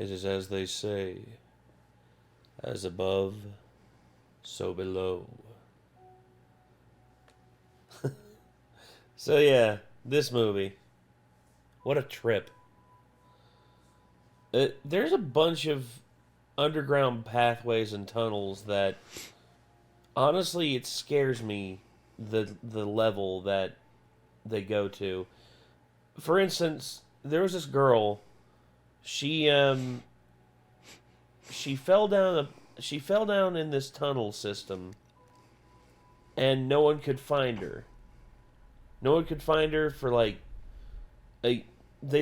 It is as they say, as above, so below. So yeah, this movie. What a trip. There's a bunch of underground pathways and tunnels that, honestly, it scares me the level that they go to. For instance, there was this girl. She fell down. She fell down in this tunnel system, and no one could find her. No one could find her for like. They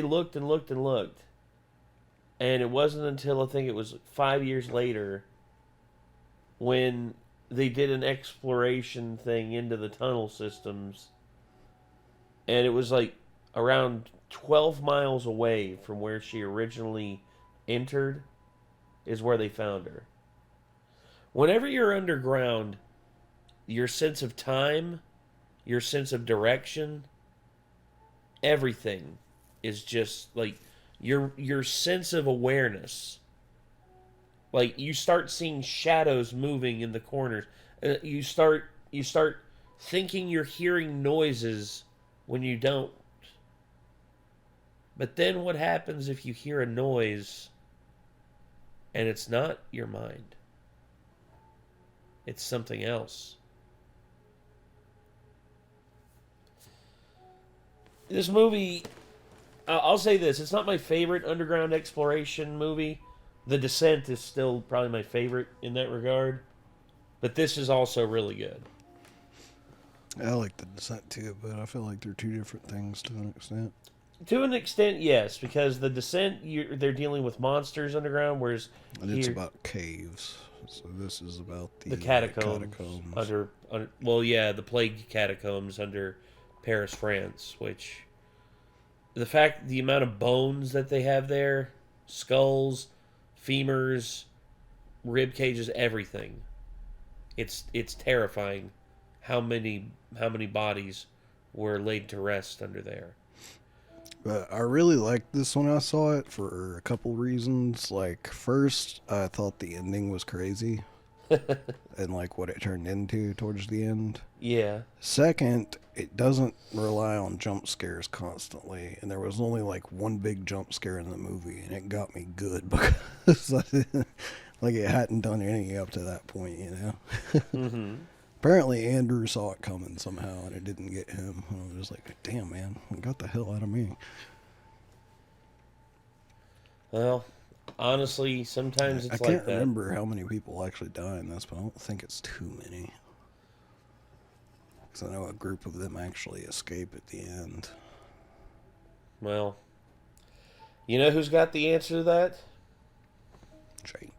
looked and looked and looked, and it wasn't until I think it was 5 years later when they did an exploration thing into the tunnel systems, and it was like around 12 miles away from where she originally entered is where they found her. Whenever you're underground, your sense of time, your sense of direction, everything is just like your sense of awareness. Like you start seeing shadows moving in the corners. You start thinking you're hearing noises when you don't. But then what happens if you hear a noise and it's not your mind? It's something else. This movie, I'll say this, it's not my favorite underground exploration movie. The Descent is still probably my favorite in that regard. But this is also really good. I like The Descent too, but I feel like they're two different things to an extent. To an extent, yes, because The Descent, they're dealing with monsters underground, whereas and it's about caves. So this is about the catacombs. Under, well, yeah, the plague catacombs under Paris, France, which the amount of bones that they have there, skulls, femurs, rib cages, everything. It's terrifying how many bodies were laid to rest under there. But I really liked this when I saw it for a couple reasons. Like, first, I thought the ending was crazy. And, like, what it turned into towards the end. Yeah. Second, it doesn't rely on jump scares constantly. And there was only, like, one big jump scare in the movie. And it got me good because like, it hadn't done any up to that point, you know? Mm-hmm. Apparently, Andrew saw it coming somehow, and it didn't get him. I was like, damn, man, it got the hell out of me. Well, honestly, sometimes it's like that. I can't remember how many people actually die in this, but I don't think it's too many. Because I know a group of them actually escape at the end. Well, you know who's got the answer to that? James.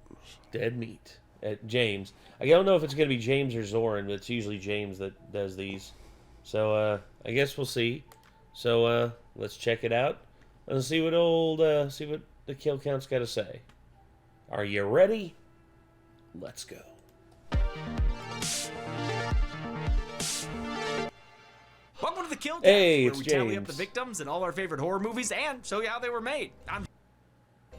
Dead meat. James. I don't know if it's going to be James or Zoran, but it's usually James that does these. So, I guess we'll see. So, let's check it out and see what the kill count's got to say. Are you ready? Let's go. Welcome to the Kill Count, where we James. tally up the victims in all our favorite horror movies and show you how they were made.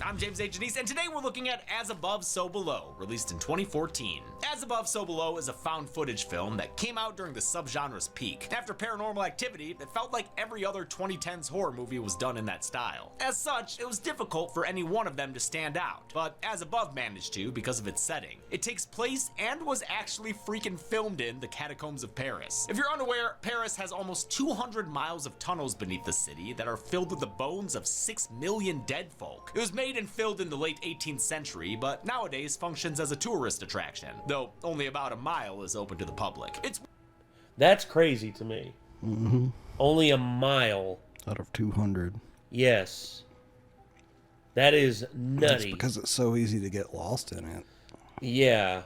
I'm James A. Jenyns, and today we're looking at As Above, So Below, released in 2014. As Above, So Below is a found footage film that came out during the subgenre's peak. After Paranormal Activity, it felt like every other 2010s horror movie was done in that style. As such, it was difficult for any one of them to stand out, but As Above managed to because of its setting. It takes place and was actually freaking filmed in the catacombs of Paris. If you're unaware, Paris has almost 200 miles of tunnels beneath the city that are filled with the bones of 6 million dead folk. It was made and filled in the late 18th century, but nowadays functions as a tourist attraction, though only about a mile is open to the public. That's crazy to me. Mm-hmm. Only a mile. Out of 200. Yes. That is nutty. That's because it's so easy to get lost in it. Yeah.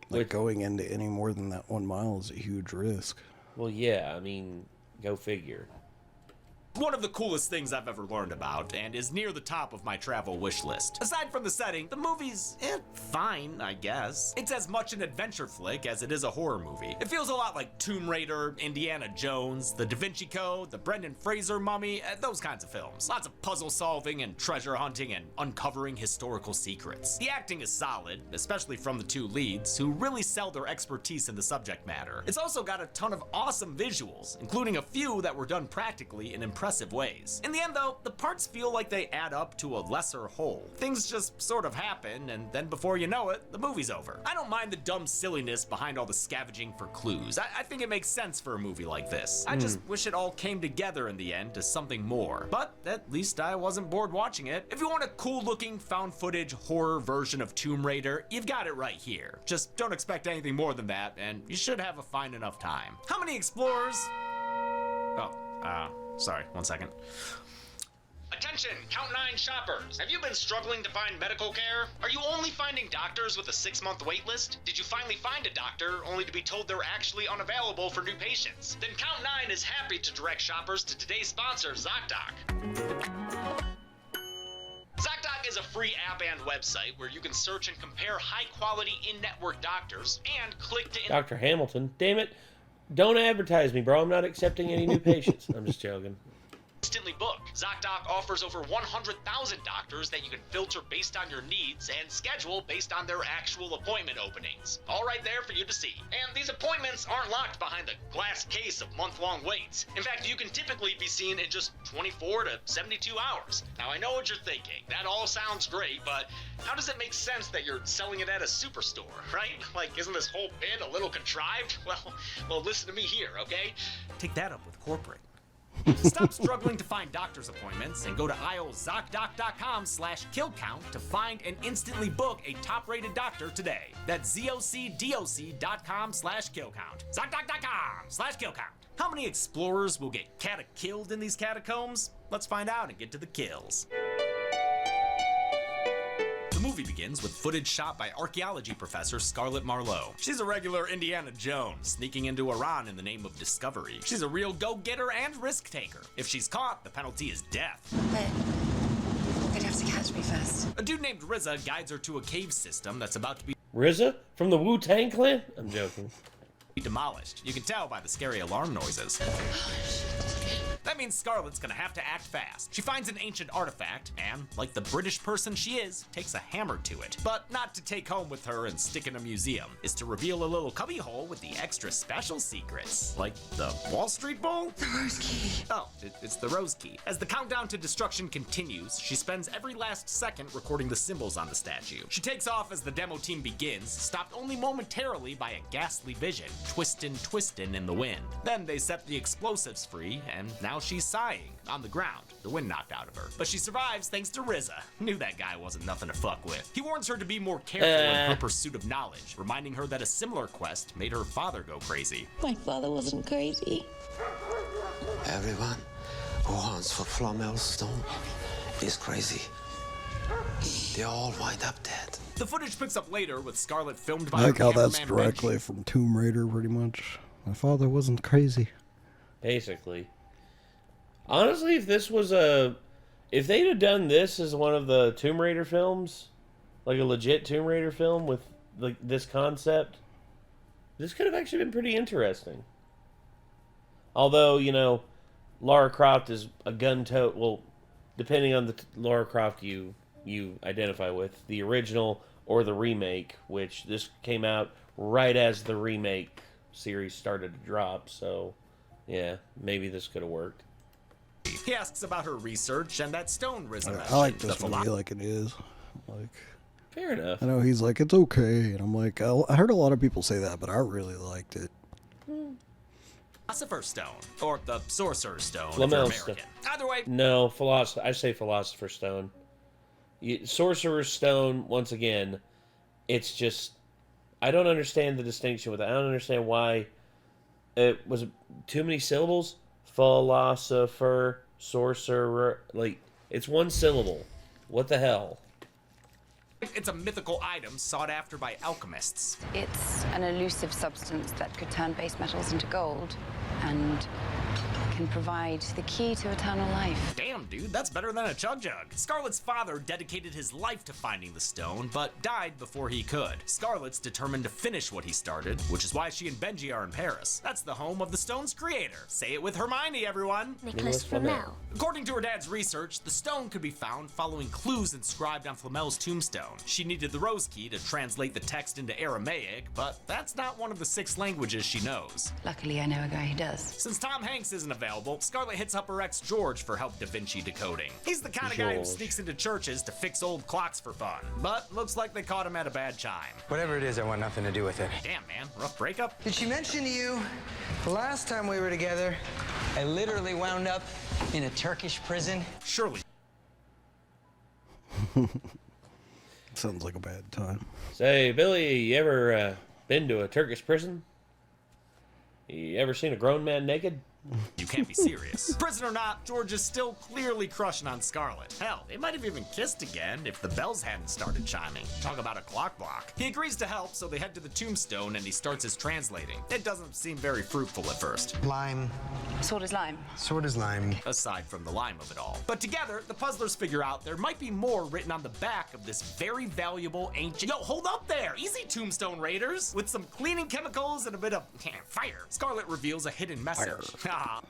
Like, going into any more than that 1 mile is a huge risk. Well, yeah, I mean, go figure. One of the coolest things I've ever learned about, and is near the top of my travel wish list. Aside from the setting, the movie's fine, I guess. It's as much an adventure flick as it is a horror movie. It feels a lot like Tomb Raider, Indiana Jones, The Da Vinci Code, the Brendan Fraser Mummy, those kinds of films. Lots of puzzle solving and treasure hunting and uncovering historical secrets. The acting is solid, especially from the two leads, who really sell their expertise in the subject matter. It's also got a ton of awesome visuals, including a few that were done practically in impressive ways. In the end though, the parts feel like they add up to a lesser whole. Things just sort of happen, and then before you know it, the movie's over. I don't mind the dumb silliness behind all the scavenging for clues. I think it makes sense for a movie like this. I just wish it all came together in the end to something more. But at least I wasn't bored watching it. If you want a cool looking found footage horror version of Tomb Raider, you've got it right here. Just don't expect anything more than that, and you should have a fine enough time. How many explorers? Sorry, 1 second. Attention, Count 9 shoppers. Have you been struggling to find medical care? Are you only finding doctors with a 6-month wait list? Did you finally find a doctor only to be told they're actually unavailable for new patients? Then Count 9 is happy to direct shoppers to today's sponsor, ZocDoc. ZocDoc is a free app and website where you can search and compare high-quality in-network doctors and click to... Dr. Hamilton, damn it. Don't advertise me, bro. I'm not accepting any new patients. I'm just joking. Instantly book. ZocDoc offers over 100,000 doctors that you can filter based on your needs and schedule based on their actual appointment openings. All right there for you to see. And these appointments aren't locked behind the glass case of month-long waits. In fact, you can typically be seen in just 24 to 72 hours. Now, I know what you're thinking. That all sounds great, but how does it make sense that you're selling it at a superstore, right? Like, isn't this whole bit a little contrived? Well, listen to me here, okay? Take that up with corporate. Stop struggling to find doctor's appointments and go to iozocdoc.com/killcount to find and instantly book a top-rated doctor today. That's zocdoc.com/killcount. Zocdoc.com/killcount. How many explorers will get killed in these catacombs? Let's find out and get to the kills. The movie begins with footage shot by archaeology professor Scarlett Marlowe. She's a regular Indiana Jones, sneaking into Iran in the name of discovery. She's a real go-getter and risk-taker. If she's caught, the penalty is death. But they'd have to catch me first. A dude named Rizza guides her to a cave system that's about to be RZA? From the Wu-Tang Clan? I'm joking. demolished. You can tell by the scary alarm noises. That means Scarlett's gonna have to act fast. She finds an ancient artifact and, like the British person she is, takes a hammer to it. But not to take home with her and stick in a museum. Is to reveal a little cubbyhole with the extra special secrets. Like the Wall Street Bowl? The Rose Key. Oh, it's the Rose Key. As the countdown to destruction continues, she spends every last second recording the symbols on the statue. She takes off as the demo team begins, stopped only momentarily by a ghastly vision, twistin' in the wind. Then they set the explosives free, and now she's sighing on the ground, the wind knocked out of her. But she survives thanks to Rizza. Knew that guy wasn't nothing to fuck with. He warns her to be more careful in her pursuit of knowledge, reminding her that a similar quest made her father go crazy. My father wasn't crazy. Everyone who hunts for Flamel Stone is crazy. They all wind up dead. The footage picks up later with Scarlett filmed by I like her how that's cameraman directly from Tomb Raider, pretty much. My father wasn't crazy. Basically. Honestly, if this was if they'd have done this as one of the Tomb Raider films, like a legit Tomb Raider film with like this concept, this could have actually been pretty interesting. Although, you know, Lara Croft is a gun-tote, well, depending on the Lara Croft you identify with, the original or the remake, which this came out right as the remake series started to drop, so yeah, maybe this could have worked. He asks about her research and that stone Rizza I like mentioned, this the movie like it is. Like, Fair enough. I know he's like, it's okay, and I'm like, I heard a lot of people say that, but I really liked it. Philosopher's Stone, or the Sorcerer's Stone if Flamel you're Stone. American. Either way, No, I say Philosopher's Stone. Sorcerer's Stone, once again, it's just, I don't understand the distinction with it. I don't understand why it was too many syllables. Philosopher, sorcerer, like, it's one syllable. What the hell? it's a mythical item sought after by alchemists. It's an elusive substance that could turn base metals into gold and can provide the key to eternal life. Damn, dude, that's better than a chug jug. Scarlett's father dedicated his life to finding the stone, but died before he could. Scarlett's determined to finish what he started, which is why she and Benji are in Paris. That's the home of the stone's creator. Say it with Hermione, everyone. Nicholas Flamel. According to her dad's research, the stone could be found following clues inscribed on Flamel's tombstone. She needed the rose key to translate the text into Aramaic, but that's not one of the 6 languages she knows. Luckily, I know a guy who does. Since Tom Hanks isn't available, Scarlett hits up her ex George for help Da Vinci decoding. He's the kind of guy who sneaks into churches to fix old clocks for fun, but looks like they caught him at a bad chime. Whatever it is, I want nothing to do with it. Damn, man, rough breakup? Did she mention to you the last time we were together, I literally wound up in a Turkish prison? Surely. Sounds like a bad time. Say, Billy, you ever been to a Turkish prison? You ever seen a grown man naked? You can't be serious. Prison or not, George is still clearly crushing on Scarlett. Hell, they might have even kissed again if the bells hadn't started chiming. Talk about a clock block. He agrees to help, so they head to the tombstone and he starts his translating. It doesn't seem very fruitful at first. Lime. Sword is lime. Sword is lime. Aside from the lime of it all. But together, the puzzlers figure out there might be more written on the back of this very valuable ancient... Yo, hold up there! Easy, Tombstone Raiders! With some cleaning chemicals and a bit of fire. Scarlett reveals a hidden message. Fire.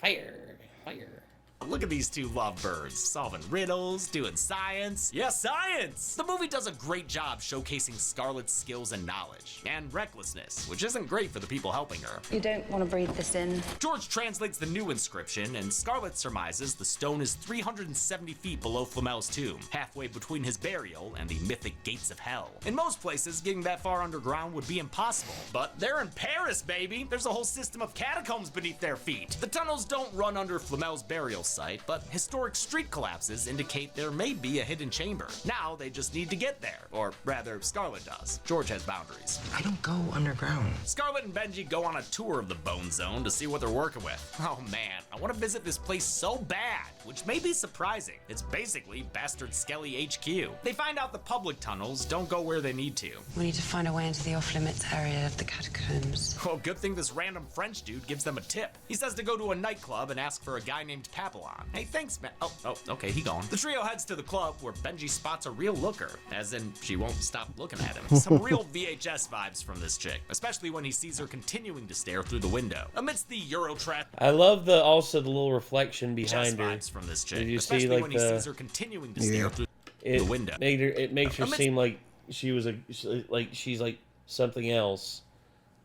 Fire. Look at these two lovebirds, solving riddles, doing science. Yes, science! The movie does a great job showcasing Scarlett's skills and knowledge, and recklessness, which isn't great for the people helping her. You don't want to breathe this in. George translates the new inscription, and Scarlett surmises the stone is 370 feet below Flamel's tomb, halfway between his burial and the mythic gates of hell. In most places, getting that far underground would be impossible, but they're in Paris, baby! There's a whole system of catacombs beneath their feet. The tunnels don't run under Flamel's burial site, but historic street collapses indicate there may be a hidden chamber. Now they just need to get there, or rather, Scarlett does. George has boundaries. I don't go underground. Scarlett and Benji go on a tour of the Bone Zone to see what they're working with. Oh man, I want to visit this place so bad, which may be surprising. It's basically Bastard Skelly HQ. They find out the public tunnels don't go where they need to. We need to find a way into the off-limits area of the catacombs. Well, good thing this random French dude gives them a tip. He says to go to a nightclub and ask for a guy named Papillon. Hey, thanks, man. Oh, okay, he gone. The trio heads to the club where Benji spots a real looker, as in she won't stop looking at him. Some real VHS vibes from this chick, especially when he sees her continuing to stare through the window. Amidst the Eurotrap, I love the little reflection behind her. vibes from this chick, Did you especially see like when he sees her continuing to stare through the window. It makes her seem like she was she's like something else.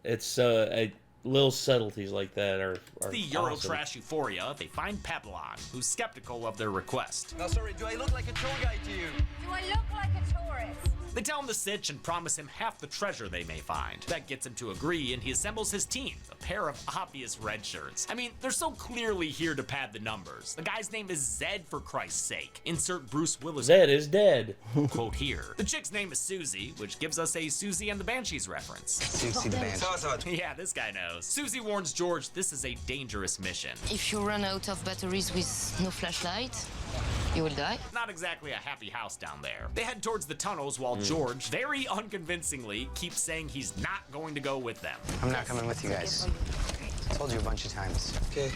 It's little subtleties like that are the awesome. Eurotrash euphoria, they find Papillon, who's skeptical of their request. No, sorry, do I look like a tour guide to you? Do I look like a tourist? They tell him the sitch and promise him half the treasure they may find. That gets him to agree, and he assembles his team, a pair of obvious red shirts. I mean, they're so clearly here to pad the numbers. The guy's name is Zed, for Christ's sake. Insert Bruce Willis. Zed is dead. Quote here. The chick's name is Susie, which gives us a Susie and the Banshees reference. Susie the Banshee. Yeah, this guy knows. Susie warns George this is a dangerous mission. If you run out of batteries with no flashlight, you will die. Not exactly a happy house down there. They head towards the tunnels while George, very unconvincingly, keeps saying he's not going to go with them. I'm not coming with you guys. I told you a bunch of times. Okay.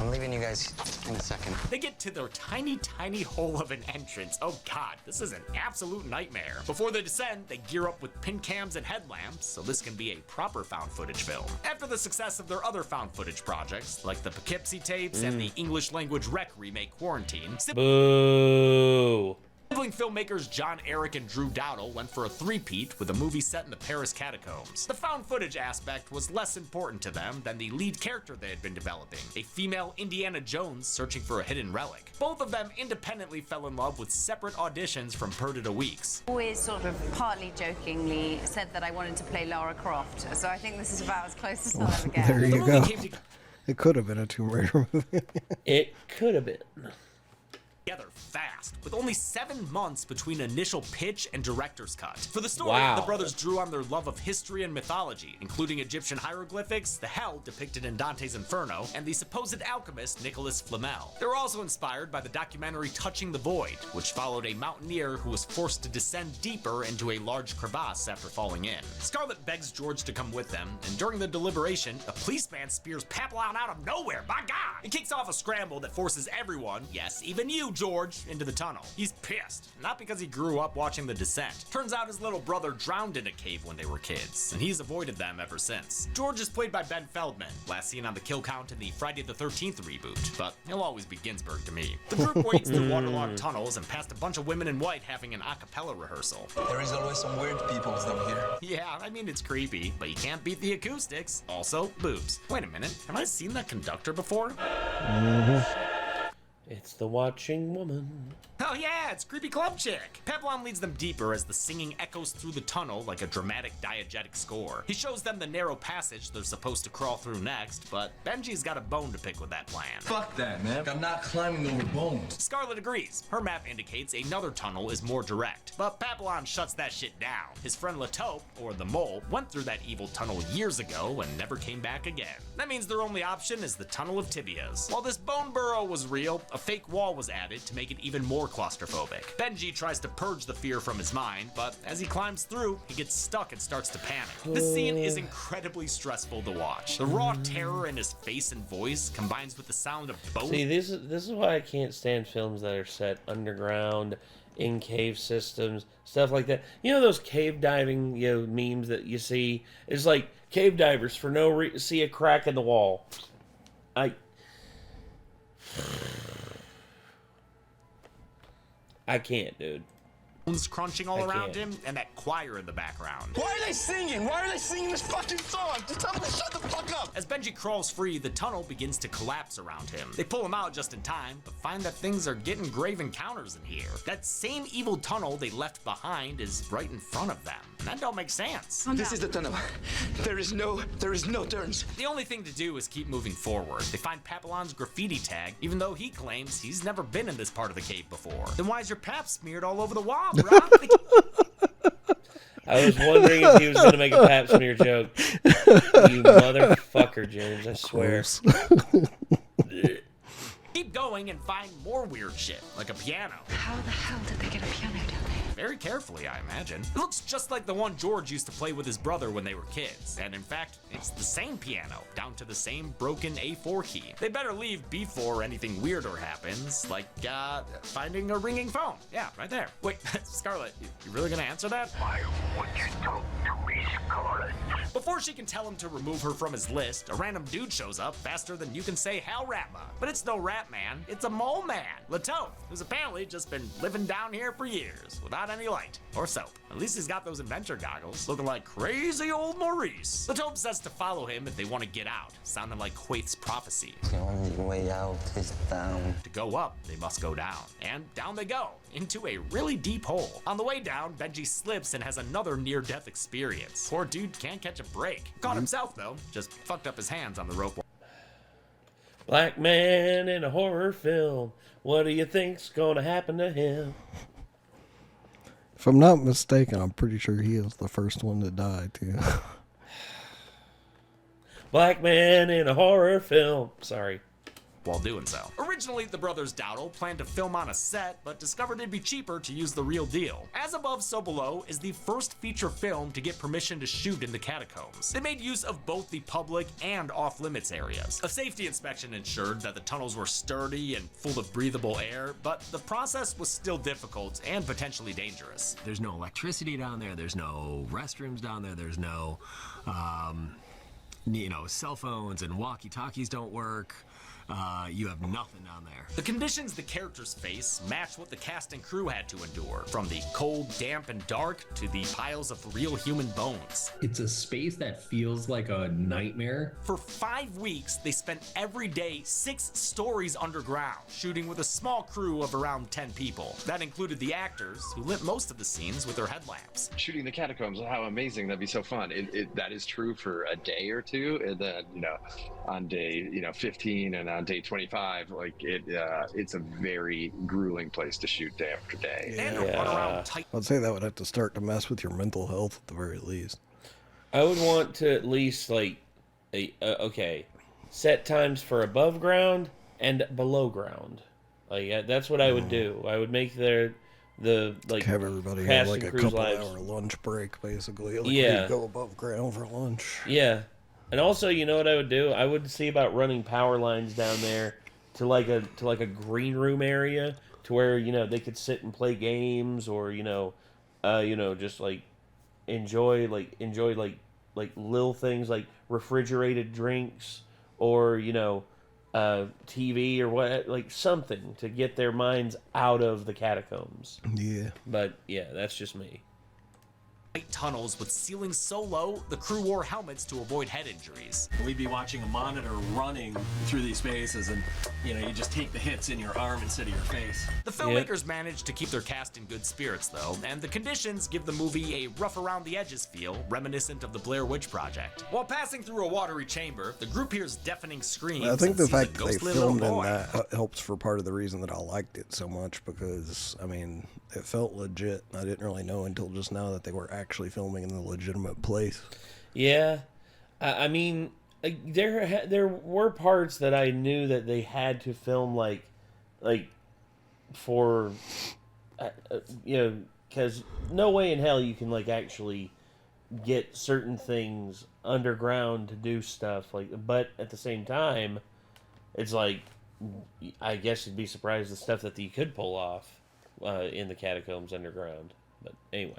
I'm leaving you guys in a second. They get to their tiny, tiny hole of an entrance. Oh god, this is an absolute nightmare. Before they descend, they gear up with pin cams and headlamps, so this can be a proper found footage film. After the success of their other found footage projects, like the Poughkeepsie tapes and the English language rec remake Quarantine, Boo. sibling filmmakers John Eric and Drew Dowdle went for a three-peat with a movie set in the Paris catacombs. The found footage aspect was less important to them than the lead character they had been developing, a female Indiana Jones searching for a hidden relic. Both of them independently fell in love with separate auditions from Perdita Weeks. Always sort of partly jokingly said that I wanted to play Lara Croft, so I think this is about as close as I'll ever get. There The you movie go. came to- It could have been a Tomb Raider movie. It could have been. together fast, with only 7 months between initial pitch and director's cut. For the story, Wow. the brothers drew on their love of history and mythology, including Egyptian hieroglyphics, the hell depicted in Dante's Inferno, and the supposed alchemist Nicholas Flamel. They were also inspired by the documentary Touching the Void, which followed a mountaineer who was forced to descend deeper into a large crevasse after falling in. Scarlet begs George to come with them, and during the deliberation, a policeman spears Papillon out of nowhere. My God! It kicks off a scramble that forces everyone, yes, even you, George, into the tunnel. He's pissed, not because he grew up watching the descent. Turns out his little brother drowned in a cave when they were kids, and he's avoided them ever since. George is played by Ben Feldman, last seen on the kill count in the Friday the 13th reboot, but he'll always be Ginsburg to me. The group wades through waterlogged tunnels and past a bunch of women in white having an a cappella rehearsal. There is always some weird people down here. Yeah, I mean, it's creepy, but you can't beat the acoustics. Also, boobs. Wait a minute, have I seen that conductor before? It's the watching woman. Oh yeah, it's Creepy Club Chick. Papillon leads them deeper as the singing echoes through the tunnel like a dramatic diegetic score. He shows them the narrow passage they're supposed to crawl through next, but Benji's got a bone to pick with that plan. Fuck that, man. I'm not climbing over bones. Scarlet agrees. Her map indicates another tunnel is more direct, but Papillon shuts that shit down. His friend Lataupe, or the Mole, went through that evil tunnel years ago and never came back again. That means their only option is the Tunnel of Tibias. While this bone burrow was real, a fake wall was added to make it even more claustrophobic. Benji tries to purge the fear from his mind, but as he climbs through, he gets stuck and starts to panic. This scene is incredibly stressful to watch. The raw terror in his face and voice combines with the sound of bones. See, this is why I can't stand films that are set underground, in cave systems, stuff like that. You know those cave diving, memes that you see? It's like cave divers for no reason see a crack in the wall. I can't, dude. Crunching all around him, and that choir in the background. Why are they singing? Why are they singing this fucking song? Just tell them to shut the fuck up! As Benji crawls free, the tunnel begins to collapse around him. They pull him out just in time, but find that things are getting grave encounters in here. That same evil tunnel they left behind is right in front of them. And that don't make sense. This is the tunnel. There is no turns. The only thing to do is keep moving forward. They find Papillon's graffiti tag, even though he claims he's never been in this part of the cave before. Then why is your pap smeared all over the wall, bro? I was wondering if he was going to make a pap smear joke. You motherfucker, James, I swear. Keep going and find more weird shit, like a piano. How the hell did they get a piano down there? Very carefully, I imagine. It looks just like the one George used to play with his brother when they were kids. And in fact, it's the same piano, down to the same broken A4 key. They better leave before anything weirder happens, like, finding a ringing phone. Yeah, right there. Wait, Scarlet, you really gonna answer that? Why would you talk to me, Scarlet? Before she can tell him to remove her from his list, a random dude shows up faster than you can say Hal Ratma. But it's no Rat Man, it's a Mole Man, Lataupe, who's apparently just been living down here for years, without any light or soap. At least he's got those adventure goggles, looking like crazy old Maurice. Lataupe says to follow him if they want to get out, sounding like Quaith's prophecy. The only way out is down. To go up, they must go down. And down they go, into a really deep hole. On the way down, Benji slips and has another near-death experience. Poor dude can't catch a break. Caught himself, though, just fucked up his hands on the rope. Black man in a horror film. What do you think's gonna happen to him? If I'm not mistaken, I'm pretty sure he is the first one to die, too. Black man in a horror film. Sorry. While doing so. Originally, the brothers Dowdle planned to film on a set, but discovered it'd be cheaper to use the real deal. As Above, So Below is the first feature film to get permission to shoot in the catacombs. They made use of both the public and off-limits areas. A safety inspection ensured that the tunnels were sturdy and full of breathable air, but the process was still difficult and potentially dangerous. There's no electricity down there, there's no restrooms down there, there's no, cell phones and walkie-talkies don't work. You have nothing down there. The conditions the characters face match what the cast and crew had to endure, from the cold, damp, and dark to the piles of real human bones. It's a space that feels like a nightmare. For 5 weeks, they spent every day 6 stories underground, shooting with a small crew of around 10 people. That included the actors, who lit most of the scenes with their headlamps. Shooting the catacombs, how amazing, that'd be so fun. That is true for a day or two, and then, on day, 15 and around day 25, like it's a very grueling place to shoot day after day. Yeah. I'd say that would have to start to mess with your mental health at the very least. I would want to at least like, okay, set times for above ground and below ground. Like that's what I would do. I would make the like have everybody have like a couple hour lunch break, basically. Like yeah, go above ground for lunch. Yeah, and also, you know what I would do? I would see about running power lines down there to like a green room area to where, you know, they could sit and play games, or just like enjoy little things like refrigerated drinks, or TV or what, like something to get their minds out of the catacombs. Yeah. But yeah, that's just me. Tunnels with ceilings so low, the crew wore helmets to avoid head injuries. We'd be watching a monitor running through these spaces, and you just take the hits in your arm instead of your face. The filmmakers managed to keep their cast in good spirits, though, and the conditions give the movie a rough around the edges feel, reminiscent of the Blair Witch Project. While passing through a watery chamber, the group hears deafening screams. I think the fact that they filmed in that helps for part of the reason that I liked it so much, because I mean, it felt legit. I didn't really know until just now that they were actually filming in the legitimate place. Yeah, I mean, there were parts that I knew that they had to film like for because no way in hell you can like actually get certain things underground to do stuff like. But at the same time, it's like I guess you'd be surprised the stuff that you could pull off in the catacombs underground. But anyway.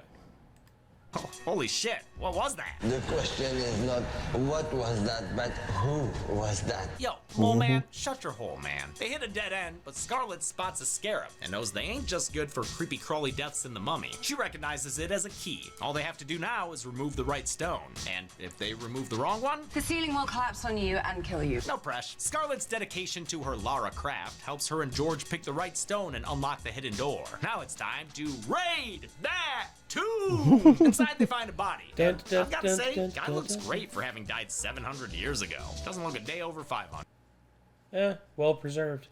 Oh, holy shit, what was that? The question is not what was that, but who was that? Yo, mole man, shut your hole, man. They hit a dead end, but Scarlet spots a scarab and knows they ain't just good for creepy crawly deaths in the mummy. She recognizes it as a key. All they have to do now is remove the right stone. And if they remove the wrong one, the ceiling will collapse on you and kill you. No press. Scarlet's dedication to her Lara craft helps her and George pick the right stone and unlock the hidden door. Now it's time to raid that tomb! Inside they find a body. I've got to say, guy looks great for having died 700 years ago. Doesn't look a day over 500. Yeah, well preserved.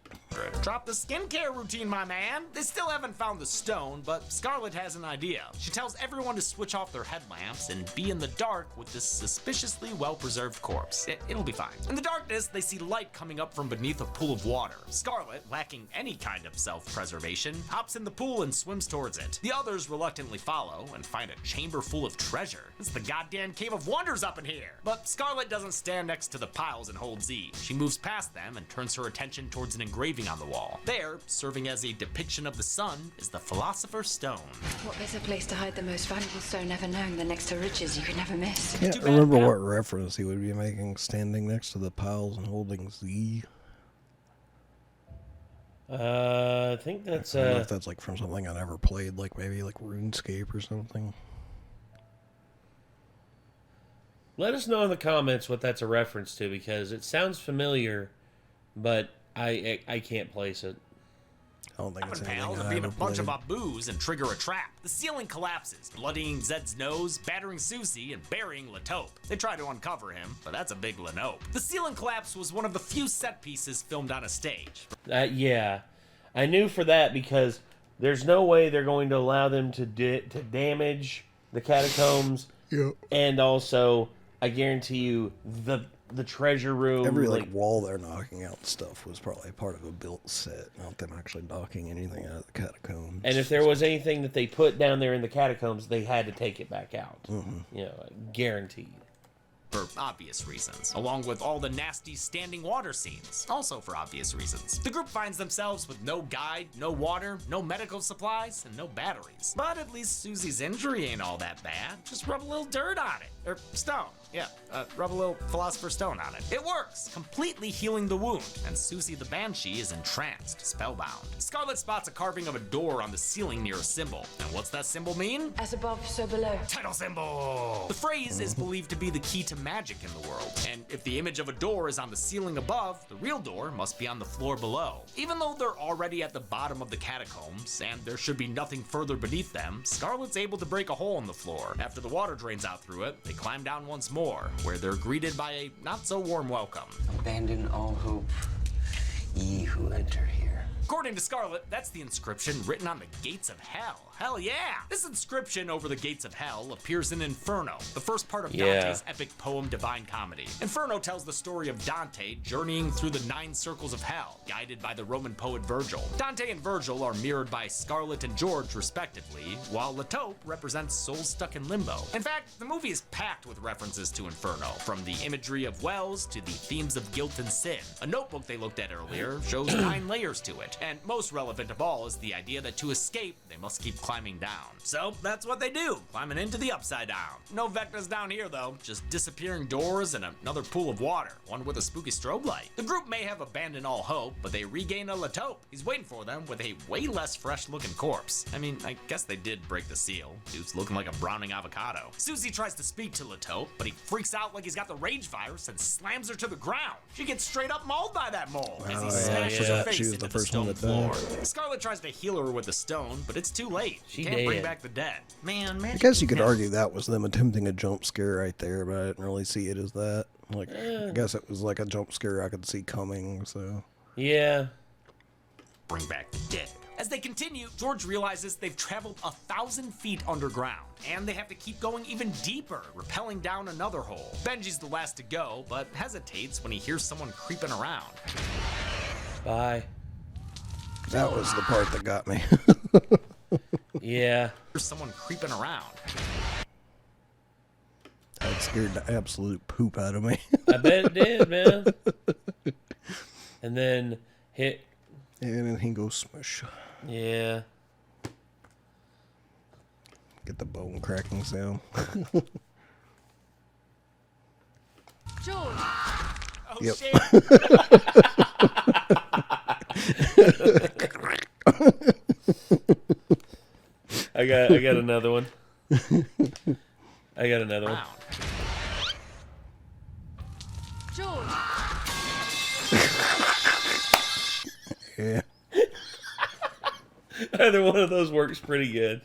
Drop the skincare routine, my man. They still haven't found the stone, but Scarlet has an idea. She tells everyone to switch off their headlamps and be in the dark with this suspiciously well-preserved corpse. It'll be fine. In the darkness, they see light coming up from beneath a pool of water. Scarlet, lacking any kind of self-preservation, hops in the pool and swims towards it. The others reluctantly follow and find a chamber full of treasure. It's the goddamn Cave of Wonders up in here. But Scarlet doesn't stand next to the piles and hold Z. She moves past them and turns her attention towards an engraving on the wall. There, serving as a depiction of the sun, is the Philosopher's Stone. What better place to hide the most valuable stone ever known than next to riches you could never miss? I can't remember what reference he would be making, standing next to the piles and holding Z. I think that's I don't know if that's like from something I never played, like maybe like RuneScape or something. Let us know in the comments what that's a reference to, because it sounds familiar, but I can't place it. I don't think it's anything pals I and being a ever bunch of played. baboos and trigger a trap. The ceiling collapses, bloodying Zed's nose, battering Susie, and burying Latope. They try to uncover him, but that's a big Lanope. The ceiling collapse was one of the few set pieces filmed on a stage. Yeah, I knew for that, because there's no way they're going to allow them to damage the catacombs. Yep. And also, I guarantee you, the treasure room. Every like wall they're knocking out stuff was probably part of a built set, not them actually knocking anything out of the catacombs. And if there was anything that they put down there in the catacombs, they had to take it back out. Guaranteed. For obvious reasons, along with all the nasty standing water scenes, also for obvious reasons. The group finds themselves with no guide, no water, no medical supplies, and no batteries. But at least Susie's injury ain't all that bad. Just rub a little dirt on it. Or stone. Yeah, rub a little Philosopher's Stone on it. It works, completely healing the wound, and Susie the Banshee is entranced, spellbound. Scarlet spots a carving of a door on the ceiling near a symbol. And what's that symbol mean? As above, so below. Title symbol! The phrase is believed to be the key to magic in the world, and if the image of a door is on the ceiling above, the real door must be on the floor below. Even though they're already at the bottom of the catacombs, and there should be nothing further beneath them, Scarlet's able to break a hole in the floor. After the water drains out through it, they climb down once more, where they're greeted by a not-so-warm welcome. Abandon all hope ye who enter here. According to Scarlet, that's the inscription written on the gates of hell. Hell yeah! This inscription over the gates of hell appears in Inferno, the first part of Dante's epic poem Divine Comedy. Inferno tells the story of Dante journeying through the 9 circles of hell, guided by the Roman poet Virgil. Dante and Virgil are mirrored by Scarlet and George, respectively, while La Taupe represents souls stuck in limbo. In fact, the movie is packed with references to Inferno, from the imagery of wells to the themes of guilt and sin. A notebook they looked at earlier shows 9 layers to it, and most relevant of all is the idea that to escape, they must keep climbing down. So that's what they do, climbing into the upside down. No Vecnas down here though, just disappearing doors and another pool of water, one with a spooky strobe light. The group may have abandoned all hope, but they regain a La Taupe. He's waiting for them with a way less fresh looking corpse. I mean, I guess they did break the seal. Dude's looking like a browning avocado. Susie tries to speak to La Taupe, but he freaks out like he's got the rage virus and slams her to the ground. She gets straight up mauled by that mole as he smashes her face into the stone floor. Scarlet tries to heal her with a stone, but it's too late. She can't bring back the dead. Man. I guess you could argue that was them attempting a jump scare right there, but I didn't really see it as that. Like, I guess it was like a jump scare I could see coming, so. Yeah. Bring back the dead. As they continue, George realizes they've traveled 1,000 feet underground, and they have to keep going even deeper, rappelling down another hole. Benji's the last to go, but hesitates when he hears someone creeping around. Bye. That was the part that got me. Yeah. There's someone creeping around. That scared the absolute poop out of me. I bet it did, man. And then hit. And then he goes smush. Yeah. Get the bone cracking sound. George. Oh, yep. shit. I got another one. I got another one. George. Yeah. Either one of those works pretty good.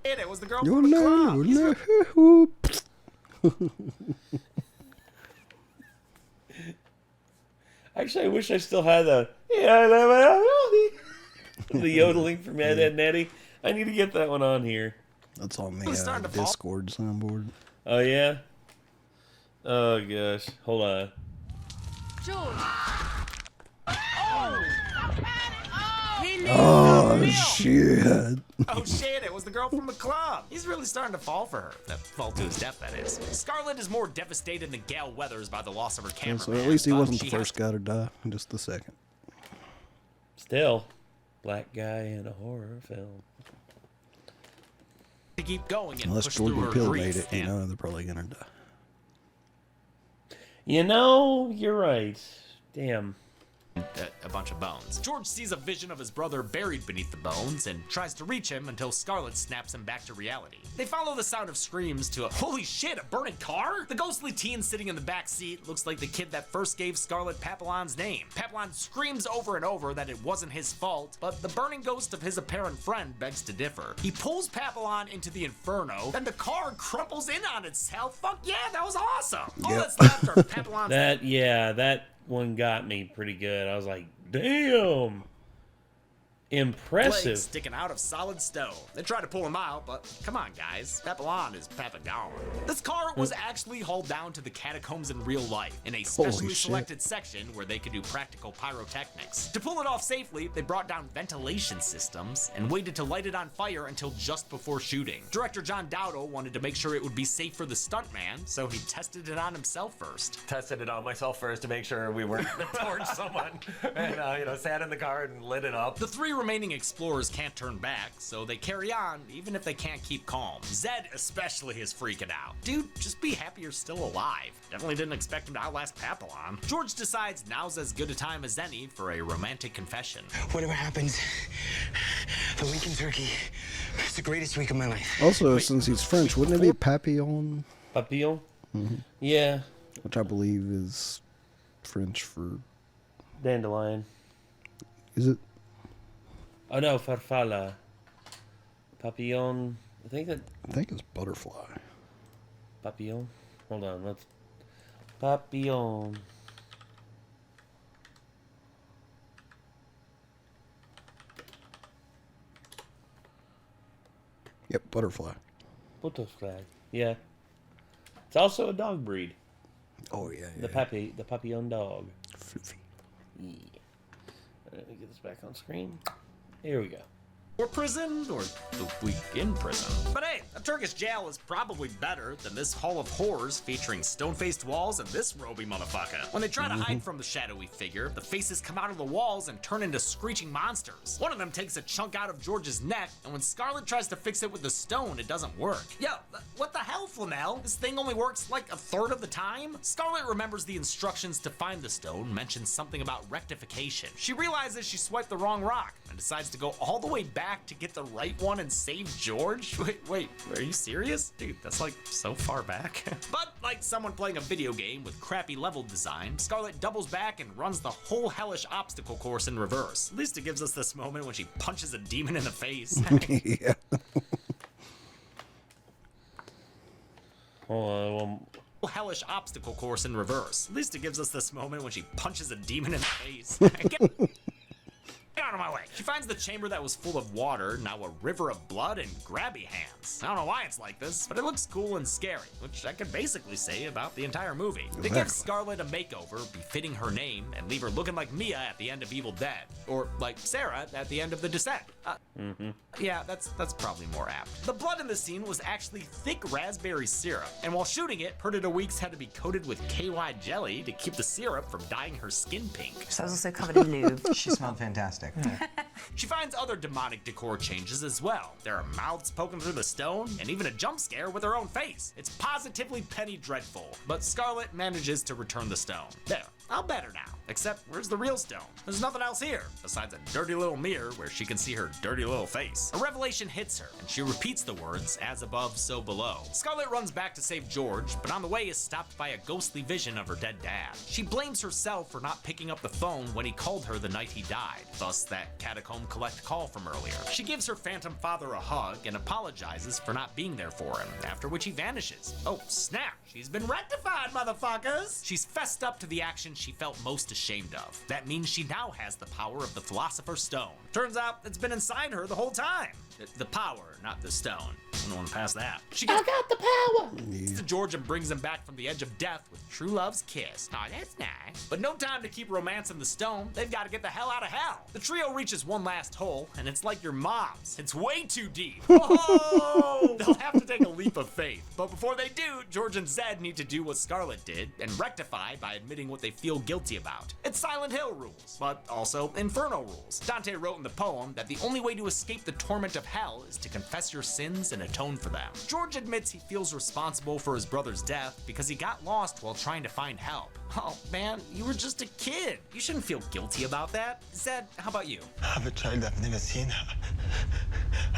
It was the girl from the club. Actually, I wish I still had the yodeling from Ed, Ed and Eddie. I need to get that one on here. That's on the Discord soundboard. Oh, yeah? Oh, gosh. Hold on. George. Oh, shit. Oh shit, it was the girl from the club. He's really starting to fall for her. Fall to his death, that is. Scarlet is more devastated than Gail Weathers by the loss of her cameraman. So at least he wasn't the first guy to die, just the second. Still, black guy in a horror film. To keep going and Unless push through Jordan her Peele grief made it, you know, they're probably gonna die. You know, you're right. Damn. A bunch of bones. George sees a vision of his brother buried beneath the bones and tries to reach him until Scarlet snaps him back to reality. They follow the sound of screams to a holy shit, a burning car? The ghostly teen sitting in the back seat looks like the kid that first gave Scarlet Papillon's name. Papillon screams over and over that it wasn't his fault, but the burning ghost of his apparent friend begs to differ. He pulls Papillon into the inferno, then the car crumples in on itself. Fuck yeah, that was awesome. All that's left are Papillon's that one got me pretty good. I was like, damn. Impressive. Legs sticking out of solid stone. They try to pull him out, but come on, guys. Papillon is Papagon. This car was actually hauled down to the catacombs in real life, in a specially selected section where they could do practical pyrotechnics. To pull it off safely, they brought down ventilation systems and waited to light it on fire until just before shooting. Director John Dowdle wanted to make sure it would be safe for the stuntman, so he tested it on himself first. Tested it on myself first to make sure we weren't gonna torch someone, and sat in the car and lit it up. The 3 remaining explorers can't turn back, so they carry on even if they can't keep calm. Zed especially is freaking out. Dude, just be happy you're still alive. Definitely didn't expect him to outlast Papillon. George decides now's as good a time as any for a romantic confession. Whatever happens, the Lincoln turkey, it's the greatest week of my life. Also, since he's French, wouldn't it be Papillon? Papillon? Mm-hmm. Yeah. Which I believe is French for... Dandelion. Is it? Oh no, farfalla. Papillon. I think it's butterfly. Papillon. Hold on, let's. Papillon. Yep, butterfly. Butterfly. Yeah. It's also a dog breed. Oh yeah. The papillon dog. Floofy. Yeah. Let me get this back on screen. Here we go. Or prison, or the week in prison. But hey, a Turkish jail is probably better than this hall of horrors featuring stone-faced walls and this roby motherfucker. When they try to hide from the shadowy figure, the faces come out of the walls and turn into screeching monsters. One of them takes a chunk out of George's neck, and when Scarlet tries to fix it with the stone, it doesn't work. Yo, what the hell, Flanell? This thing only works like a third of the time? Scarlet remembers the instructions to find the stone mentions something about rectification. She realizes she swiped the wrong rock and decides to go all the way back to get the right one and save George? Wait, are you serious? Dude, that's like so far back. But like someone playing a video game with crappy level design, Scarlet doubles back and runs the whole hellish obstacle course in reverse. At least it gives us this moment when she punches a demon in the face. Yeah. Hold on. Hellish obstacle course in reverse. At least it gives us this moment when she punches a demon in the face. Get out of my way. She finds the chamber that was full of water, now a river of blood and grabby hands. I don't know why it's like this, but it looks cool and scary, which I could basically say about the entire movie. They give Scarlet a makeover befitting her name and leave her looking like Mia at the end of Evil Dead, or like Sarah at the end of The Descent. Yeah, that's probably more apt. The blood in the scene was actually thick raspberry syrup, and while shooting it, Perdita Weeks had to be coated with KY jelly to keep the syrup from dyeing her skin pink. So I was also covered in lube. She smelled fantastic. She finds other demonic decor changes as well. There are mouths poking through the stone, and even a jump scare with her own face. It's positively penny dreadful, but Scarlet manages to return the stone. There, I'll bet her now. Except, where's the real stone? There's nothing else here, besides a dirty little mirror where she can see her dirty little face. A revelation hits her, and she repeats the words, as above, so below. Scarlet runs back to save George, but on the way is stopped by a ghostly vision of her dead dad. She blames herself for not picking up the phone when he called her the night he died, thus that catacomb collect call from earlier. She gives her phantom father a hug and apologizes for not being there for him, after which he vanishes. Oh, snap! She's been rectified, motherfuckers! She's fessed up to the action she felt most ashamed of. That means she now has the power of the Philosopher's Stone. Turns out it's been inside her the whole time. The power, not the stone. I don't want to pass that. I got the power! To George and brings him back from the edge of death with true love's kiss. Aw, that's nice. But no time to keep romancing the stone. They've got to get the hell out of hell. The trio reaches one last hole, and it's like your mom's. It's way too deep. Whoa! They'll have to take a leap of faith. But before they do, George and Zed need to do what Scarlet did and rectify by admitting what they feel guilty about. It's Silent Hill rules, but also Inferno rules. Dante wrote in the poem that the only way to escape the torment of hell is to confess your sins and atone for them. George admits he feels responsible for his brother's death because he got lost while trying to find help. Oh man, you were just a kid. You shouldn't feel guilty about that. Zed, how about you? I have a child I've never seen.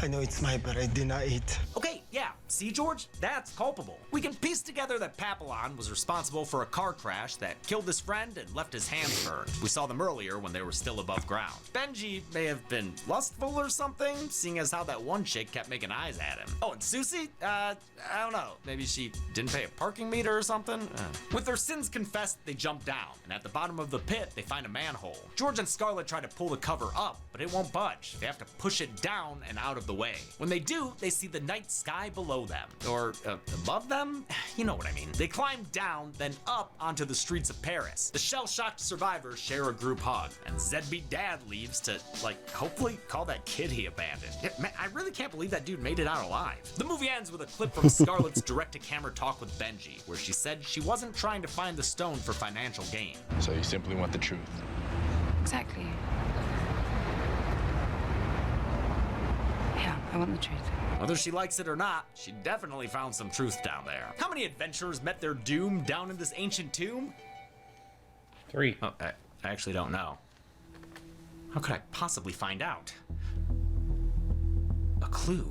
I know it's mine, but I did not eat. Okay, yeah. See, George? That's culpable. We can piece together that Papillon was responsible for a car crash that killed his friend and left his hands burned. We saw them earlier when they were still above ground. Benji may have been lustful or something, seeing as how that one chick kept making eyes at him. Oh, and Susie? I don't know. Maybe she didn't pay a parking meter or something? With their sins confessed, they jump down, and at the bottom of the pit, they find a manhole. George and Scarlet try to pull the cover up, but it won't budge. They have to push it down and out of the way. When they do, they see the night sky below them. Or above them? You know what I mean. They climb down, then up onto the streets of Paris. The shell-shocked survivors share a group hug, and Zedbeat Dad leaves to, like, hopefully call that kid he abandoned. Yeah, man, I really can't believe that dude made it out alive. The movie ends with a clip from Scarlet's direct-to-camera talk with Benji, where she said she wasn't trying to find the stone for financial gain. So you simply want the truth? Exactly. Yeah, I want the truth. Whether she likes it or not, she definitely found some truth down there. How many adventurers met their doom down in this ancient tomb? 3. Oh, I actually don't know. How could I possibly find out? A clue.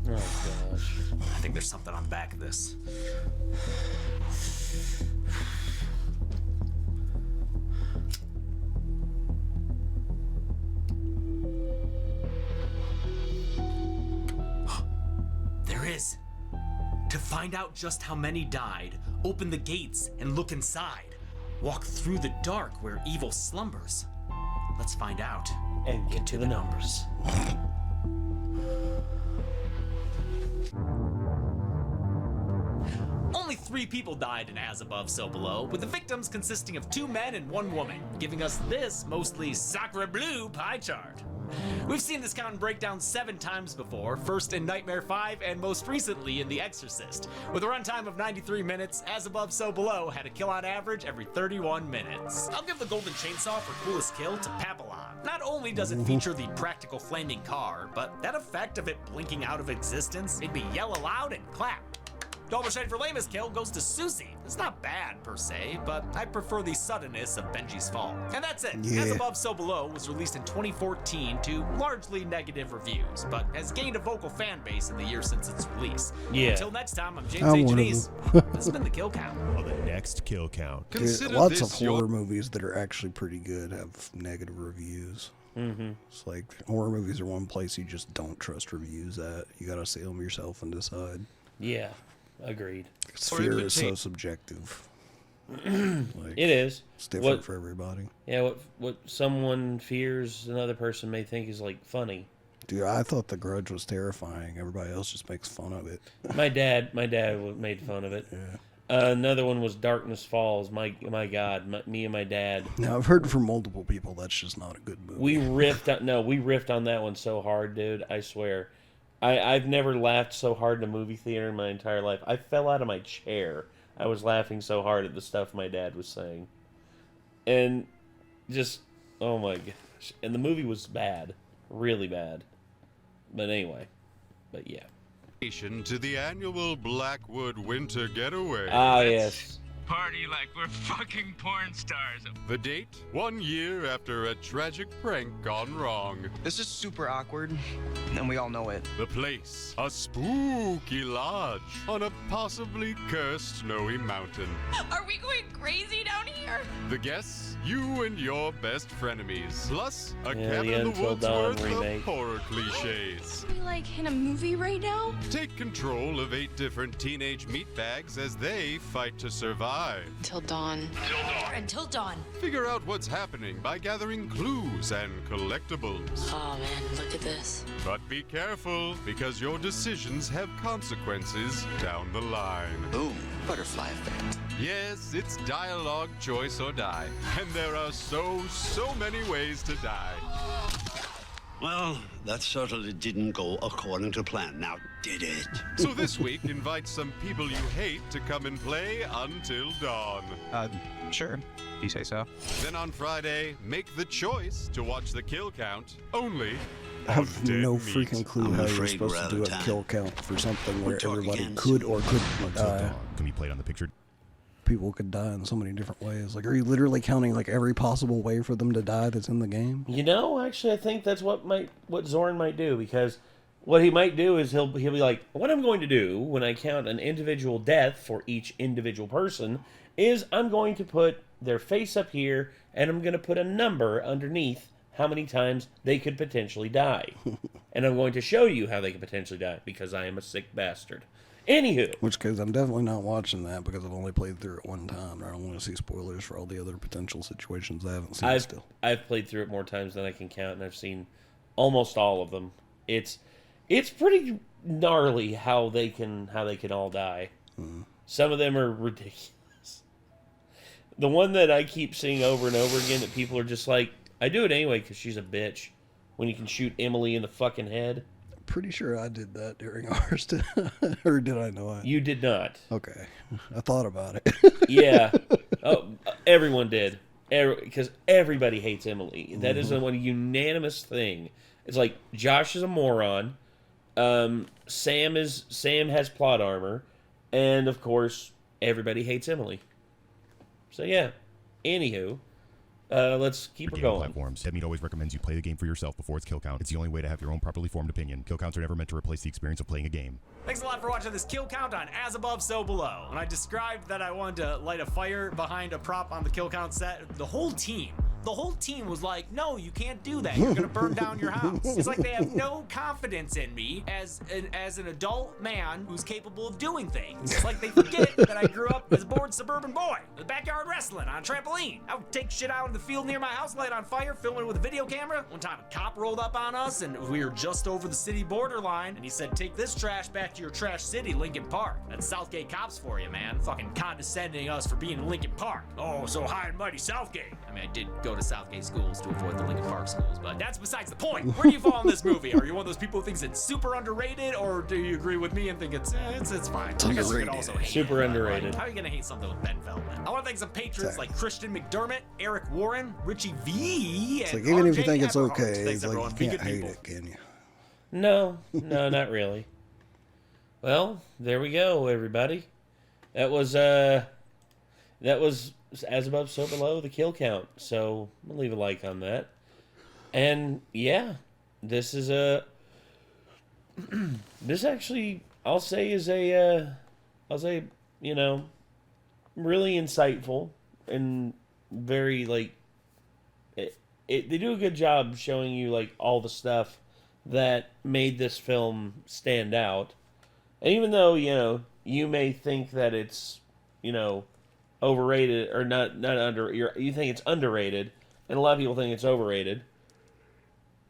Oh gosh. I think there's something on the back of this. There is. To find out just how many died, open the gates and look inside. Walk through the dark where evil slumbers. Let's find out and get to the numbers. 3 people died in As Above, So Below, with the victims consisting of 2 men and 1 woman, giving us this mostly sacre bleu pie chart. We've seen this count and breakdown 7 times before, first in Nightmare 5 and most recently in The Exorcist. With a runtime of 93 minutes, As Above, So Below had a kill on average every 31 minutes. I'll give the Golden Chainsaw for coolest kill to Papillon. Not only does it feature the practical flaming car, but that effect of it blinking out of existence made me yell aloud and clap. Double shade for lamest kill goes to Susie. It's not bad per se, but I prefer the suddenness of Benji's fall. And that's it. Yeah. As Above, So Below was released in 2014 to largely negative reviews, but has gained a vocal fan base in the year since its release. Yeah. Until next time, I'm James A. Jenyns. This has been the Kill Count. On the next Kill Count. Dude, lots of horror movies that are actually pretty good have negative reviews. Mm-hmm. It's like horror movies are one place you just don't trust reviews at. You gotta see them yourself and decide. Yeah, agreed. Fear is so subjective. Like, It is. It's different for everybody. Yeah, what someone fears another person may think is like funny. Dude, I thought The Grudge was terrifying. Everybody else just makes fun of it. My dad made fun of it. Yeah. Another one was Darkness Falls. My God, me and my dad. Now I've heard from multiple people that's just not a good movie. We riffed on that one so hard, dude. I swear. I've never laughed so hard in a movie theater in my entire life. I fell out of my chair. I was laughing so hard at the stuff my dad was saying. And just, oh my gosh. And the movie was bad. Really bad. But anyway. But yeah. To the annual Blackwood Winter Getaway. Ah, yes. Party like we're fucking porn stars. The date? 1 year after a tragic prank gone wrong. This is super awkward, and we all know it. The place? A spooky lodge on a possibly cursed snowy mountain. Are we going crazy down here? The guests? You and your best frenemies. Plus, a cabin the in the Until woods Dawn worth remake. of horror cliches. Are we like in a movie right now? Take control of 8 different teenage meatbags as they fight to survive. Until dawn. Until dawn. Figure out what's happening by gathering clues and collectibles. Oh man, look at this. But be careful, because your decisions have consequences down the line. Boom, butterfly effect. Yes, it's dialogue, choice, or die. And there are so many ways to die. Well, that certainly didn't go according to plan, now did it? So this week, invite some people you hate to come and play Until Dawn. Sure. You say so. Then on Friday, make the choice to watch the kill count only. I have no freaking clue how you're supposed to do a kill count for something where everybody could or couldn't die. Can be played on the picture. People could die in so many different ways. Like, are you literally counting like every possible way for them to die that's in the game? You know, actually, I think that's what Zoran might do, because what he might do is he'll be like, what I'm going to do when I count an individual death for each individual person is I'm going to put their face up here and I'm going to put a number underneath how many times they could potentially die. And I'm going to show you how they could potentially die, because I am a sick bastard. Anywho. Which case, I'm definitely not watching that because I've only played through it one time. I don't want to see spoilers for all the other potential situations I haven't seen still. I've played through it more times than I can count, and I've seen almost all of them. It's pretty gnarly how they can all die. Some of them are ridiculous. The one that I keep seeing over and over again that people are just like, I do it anyway because she's a bitch. When you can shoot Emily in the fucking head. Pretty sure I did that during ours, or did I not? You did not. Okay, I thought about it. Yeah, everyone did, because everybody hates Emily. That is a unanimous thing. It's like Josh is a moron. Sam has plot armor, and of course everybody hates Emily. So yeah. Anywho. Let's keep it going. Platforms. Deadmeat always recommends you play the game for yourself before its kill count. It's the only way to have your own properly formed opinion. Kill counts are never meant to replace the experience of playing a game. Thanks a lot for watching this kill count on As Above, So Below. When I described that I wanted to light a fire behind a prop on the kill count set, the whole team The whole team was like, no, you can't do that. You're gonna burn down your house. It's like they have no confidence in me as an adult man who's capable of doing things. It's like they forget that I grew up as a bored suburban boy with backyard wrestling on a trampoline. I would take shit out in the field near my house, light on fire, film it with a video camera. One time a cop rolled up on us and we were just over the city borderline and he said, take this trash back to your trash city, Lincoln Park. That's Southgate cops for you, man. Fucking condescending us for being in Lincoln Park. Oh, so high and mighty Southgate. I mean, I did go to Southgate schools to avoid the Lincoln Park schools, but that's besides the point. Where do you fall in this movie? Are you one of those people who thinks it's super underrated, or do you agree with me and think it's fine? It's underrated. Also hate super it, underrated. Like, how are you gonna hate something with Ben Feldman? I want to thank some patrons like Christian McDermott, Eric Warren, Richie V, It's and like, even if you RJ think it's Everhart. okay, Thanks, it's like everyone. you Be can't good hate people. it, can you? No, not really. Well, there we go, everybody. That was As Above, So Below, the kill count. So we'll leave a like on that. And yeah, this is this actually, I'll say, is really insightful and very like they do a good job showing you like all the stuff that made this film stand out. And even though, you may think that it's, overrated or not you think it's underrated, and a lot of people think it's overrated.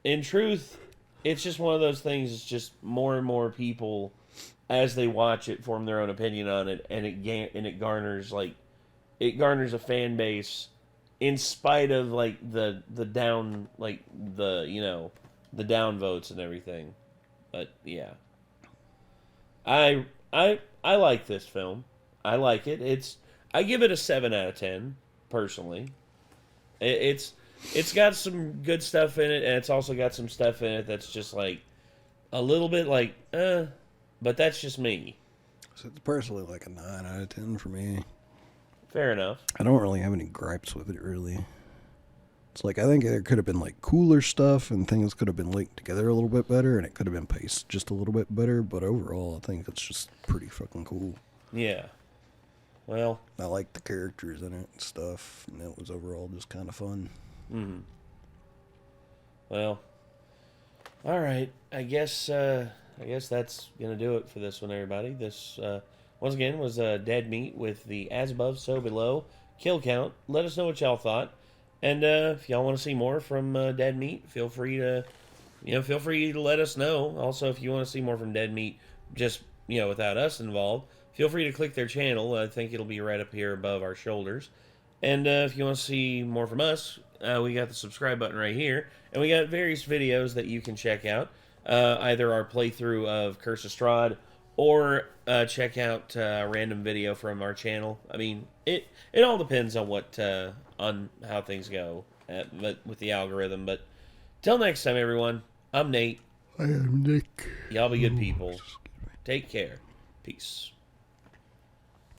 In truth, it's just one of those things. It's just more and more people, as they watch it, form their own opinion on it, and it garners a fan base, in spite of like the down the down votes and everything. But yeah, I like this film. I like it. I give it a 7 out of 10 personally. It's got some good stuff in it, and it's also got some stuff in it that's just like a little bit like, but that's just me. So it's personally like a 9 out of 10 for me. Fair enough. I don't really have any gripes with it, really. It's like, I think there could have been like cooler stuff and things could have been linked together a little bit better, and it could have been paced just a little bit better, but overall I think it's just pretty fucking cool. Yeah. Well, I like the characters in it and stuff, and it was overall just kind of fun. Mm-hmm. Well, all right. I guess that's gonna do it for this one, everybody. This once again was Dead Meat with the As Above, So Below kill count. Let us know what y'all thought, and if y'all want to see more from Dead Meat, feel free to let us know. Also, if you want to see more from Dead Meat, just without us involved, feel free to click their channel. I think it'll be right up here above our shoulders. And if you want to see more from us, we got the subscribe button right here. And we got various videos that you can check out. Either our playthrough of Curse of Strahd, or check out a random video from our channel. I mean, it all depends on on how things go with the algorithm. But till next time, everyone, I'm Nate. I am Nick. Y'all be good people. Take care. Peace.